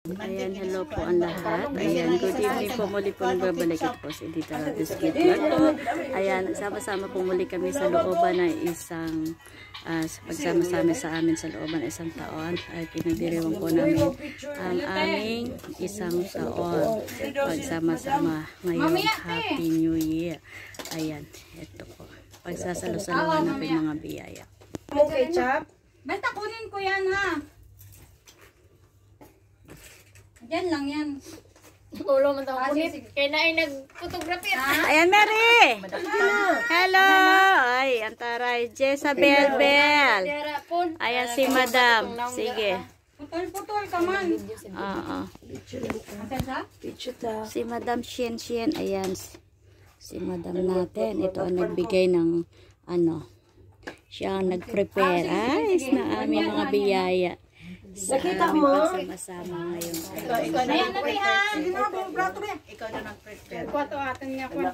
Ayan, hello po ang lahat. Ayan, good evening po. Muli po nagbabalik ito po si Dita Biscuit Vlog po. Ayan, sama-sama po muli kami sa looban ng isang pagsama-sama sa amin sa looban ng isang taon. Ay pinagdiriwang po namin ang aming isang taon. Pagsama-sama ngayong Happy New Year. Ayan, ito po. Pagsasalo-saluhan natin mga biyaya. Okay, Chap? Basta kunin ko yan ha. Diyan lang yan. Ulo man daw kunit. Kaya na ay nag-photography. Ayan, Mary! Hello! Ay, antaray. Jezabel Bell. Ayan si Madam. Sige. Putol-putol ka man. Oo. Picture Si Madam Shen. Ayan. Si Madam natin. Ito ang nagbigay ng ano. Siya ang nag-prepare. Ay, na aming mga biyaya. Nakita mo? Sama-sama ngayon. Ayan na tihan. Ikaw na nag-prepare. Kwato atin niya kwa.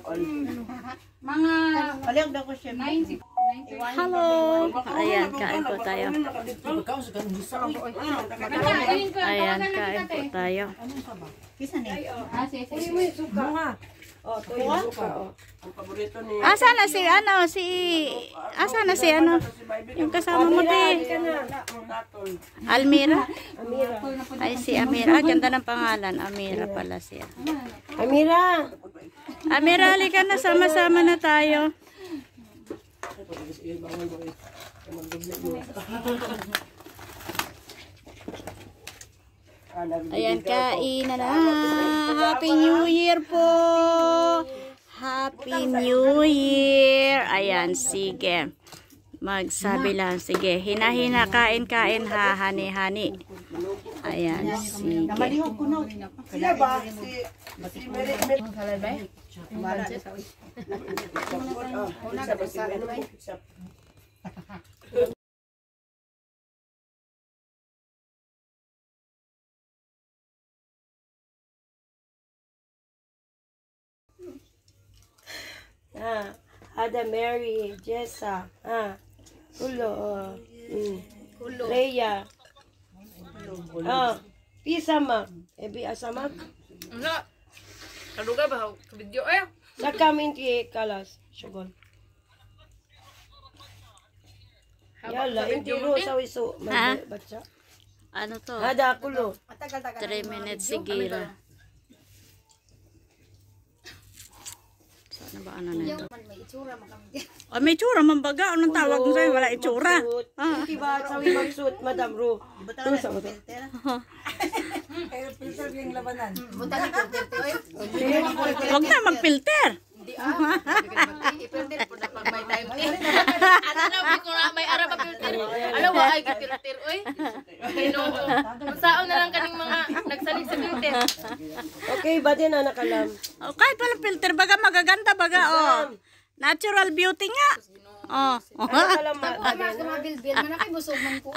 Mga Palyag daw ko siya. 90. Hello! Ayan, kain po tayo. Ayan, kain po tayo. Kisa niya. Asa na si ano? Yung kasama mo din. Almira? Ay, si Amira. Ganda ng pangalan. Amira pala siya. Amira! Amira, halika na. Sama-sama na tayo. Ayan, kain na. Happy New Year po. Happy New Year. Ayan, sige. Magsabi lang. Sige, hina-hina, kain-kain ha, hani-hani. Ayan, sige. Sila ba? Si Mary. Ada Mary, Jessa, Kulo, Leia, Pisama, Ebi Asamag, Ano? Kaluga ba? Kabidyo eh. sa kamin ki Kalas, Sugol. Yala, hindi ro sa wiso, baca. Ano to? Ada Kulo. 3 minutes, sige ra. Ano ba ano na ito? Oh, may itsura man baga. Anong tawag mo sa'yo? Wala itsura. Hindi ba sawi magsut, Madam Ro? Ito sa ito. Huwag na mag-filter. Hindi i-filter po na pag may time. Ano na, kung may ara pa filter. Alam mo, ay filter, oy. Magsaon na lang kaning mga nagsalig sa filter. Okay, ba din na nakalam? Oh, kahit walang filter, baga magaganda, baga, oh. Natural beauty nga. Oh. Nakalam ba? Mabilbil man kay busog man ko.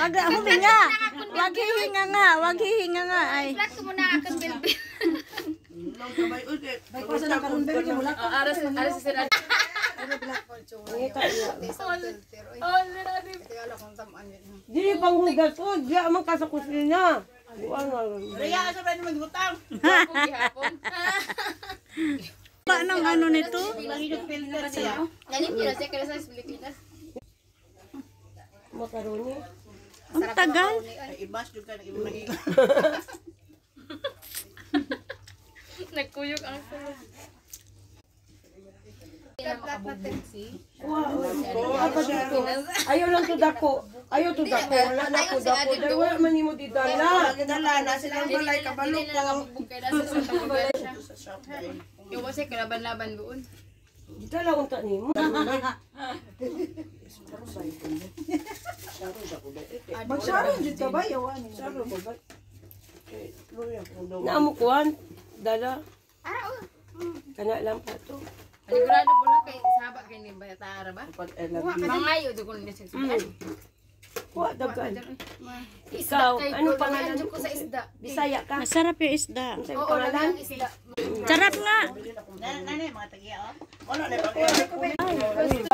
Wag na huminga. Wag hihinga nga. Wag hihinga nga. Ay. Flat ko muna akong bilbil. Aras sila. Dili pang hugas po, di amang kasa kusina. Raya sa ba naman butang? Paano ano nito? Filter siya. Galing pila sa kala sa Pilipinas. Makaroni. Ang tagal. Ibas juga na ibang naging. Nagkuyog ang kulo. Ayaw lang to dako. Ayaw to dako. Wala na ko dako. Dahil wala man mo di dala. Dala na silang balay kabalo ko. Yung kasi kalaban-laban doon. Di dala unta ni mo. Magsaron dito ba yawan? Naamukuan. Dala. Kana lang pa to. Panigurado po lang kay sahaba kay ni Bayatara ba? Mangayo do ko ni sigsugan. Kuha dagan. Ikaw, ano pangalan ko sa isda? Bisaya ka? Masarap yung isda. Sa Oo, pangalan? isda. Sarap nga. Nanay mga tagiya oh. Wala na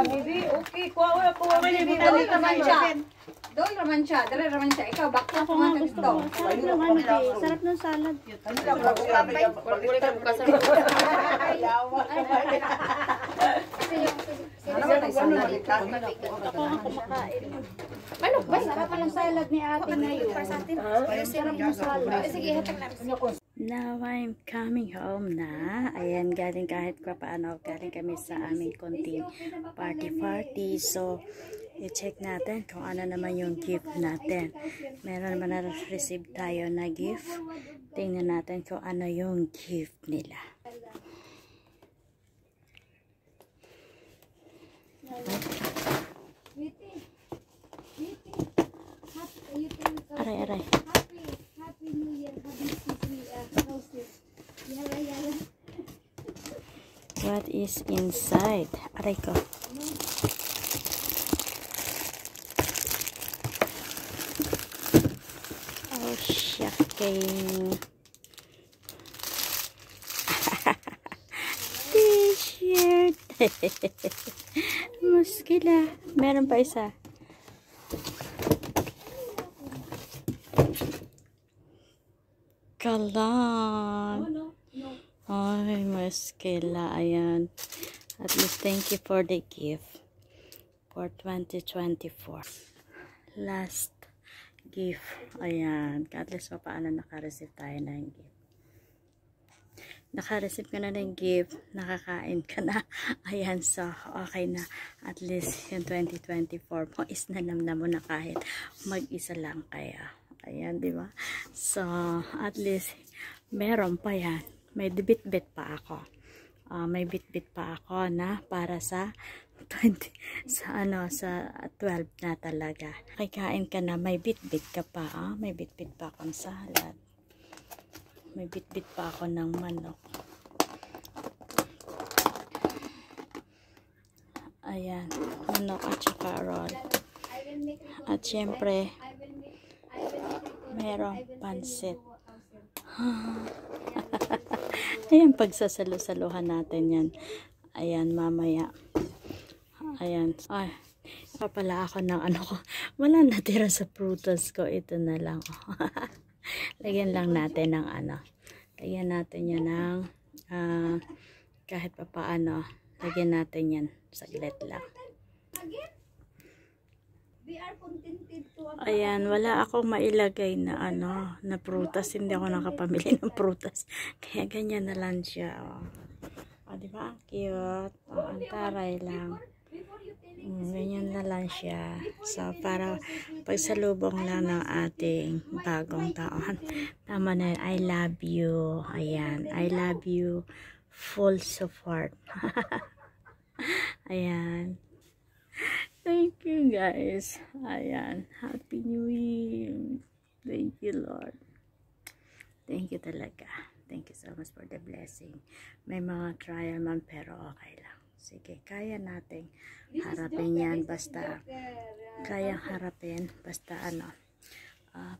Bibi, okay. Kuha wala ko. Okay, Doon raman siya, dali raman siya. Ikaw, bakla Ako nga gusto ko. Sarap ng ano eh. Sarap ng salad. Ako nga kumakain. Manok ba? Sarap ng salad ni ate ngayon. Sarap ng salad. Sige, hatag namin. Now I'm coming home na. Ayan, galing kahit pa paano. Galing kami sa aming konting party. So, i-check natin kung ano naman yung gift natin. Meron naman na-receive tayo na gift. Tingnan natin kung ano yung gift nila. Aray. Happy New Year, What is inside? Aray ko. Oh, shocking. T-shirt. Muskila. Meron pa isa. Kalan. Ay, muskila. Ayan. At least thank you for the gift for 2024. Last gift. Ayan. At least paano naka-receive tayo ng gift. Naka-receive ka na ng gift. Nakakain ka na. Ayan. So, okay na. At least yung 2024 mo is nanamnam mo na kahit mag-isa lang kaya. Ayan, di ba? So, at least meron pa yan. May bit-bit pa ako. May bit-bit pa ako na para sa 20, sa 12 na talaga. Kikain ka na, may bit-bit ka pa. May bit-bit pa akong salad. May bit-bit pa ako ng manok. Ayan, manok at saka roll. At syempre, merong pansit. Ayan, pagsasalo-saluhan natin yan. Ayan, mamaya. Ayan. Ay, papala ako ng ano ko. Wala natira sa prutas ko. Ito na lang. Lagyan lang natin ng ano. Lagyan natin yan ng kahit pa paano. Lagyan natin yan. Saglit lang. Ayan, wala akong mailagay na ano, na prutas. Hindi ako nakapamili ng prutas. Kaya ganyan na lang siya. O, diba? Cute. O, ang taray lang. Ganyan na lang siya. So, para pagsalubong lang ng ating bagong taon. Tama na yun. I love you. Ayan. I love you. Full support. Ayan. Thank you guys. Ayan. Happy New Year. Thank you Lord. Thank you talaga. Thank you so much for the blessing. May mga trial man pero okay lang. Sige, kaya nating harapin yan. Basta kayang harapin. Basta ano,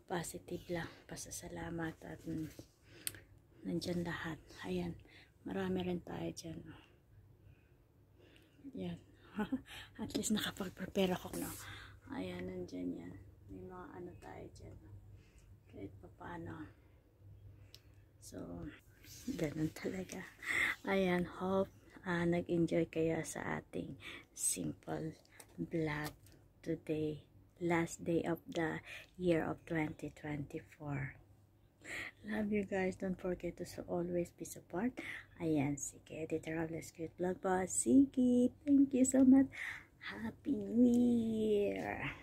positive lang. Pasasalamat at nandyan lahat. Ayan. Marami rin tayo dyan. Yan. At least nakapag-prepare ako, no? Ayan, nandyan yan. May mga ano tayo dyan. Kahit pa paano. So, ganun talaga. Ayan, hope nag-enjoy kayo sa ating simple vlog today. Last day of the year of 2024. Love you guys. Don't forget to always be support. Ayan, sige. Editor Robles Cute Vlog Boss. Sige. Thank you so much. Happy New Year.